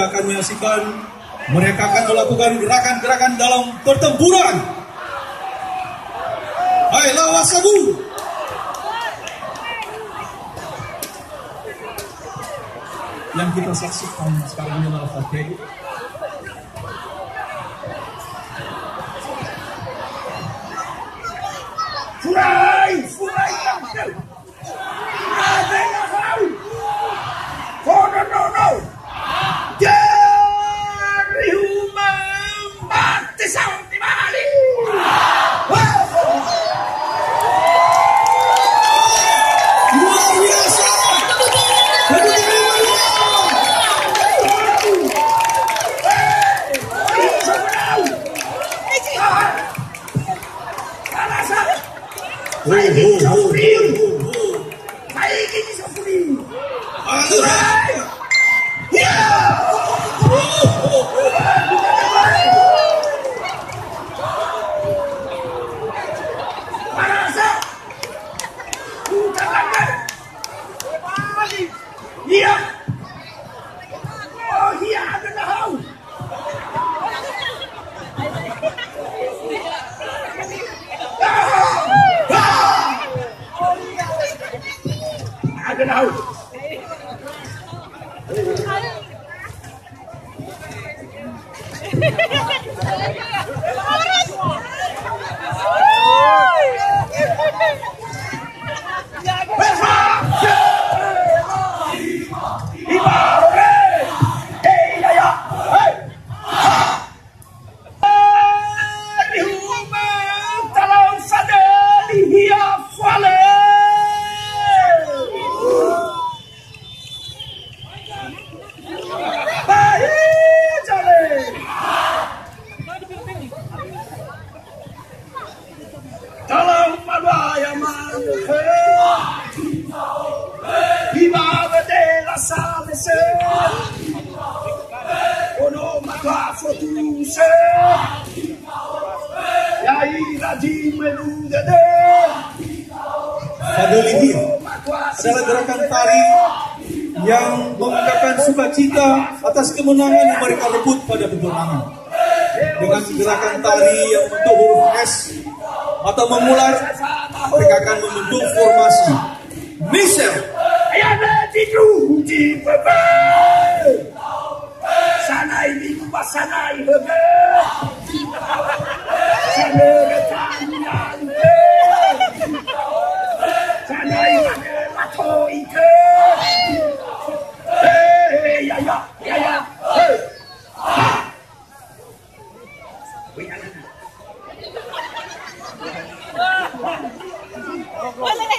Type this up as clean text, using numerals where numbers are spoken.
akan menyaksikan mereka akan melakukan gerakan-gerakan dalam pertempuran. Hai lawas sabu. Yang kita saksikan sekarang ini adalah strategi. Furai tampil. Ada yang tahu. Oh no. Dari humam mati sampai bali. Luar biasa. Adalah gerakan tari yang mengungkapkan sukacita atas kemenangan yang mereka rebut pada peperangan. Dengan gerakan tari yang membentuk huruf S atau memular, mereka akan membentuk formasi misal. Boleh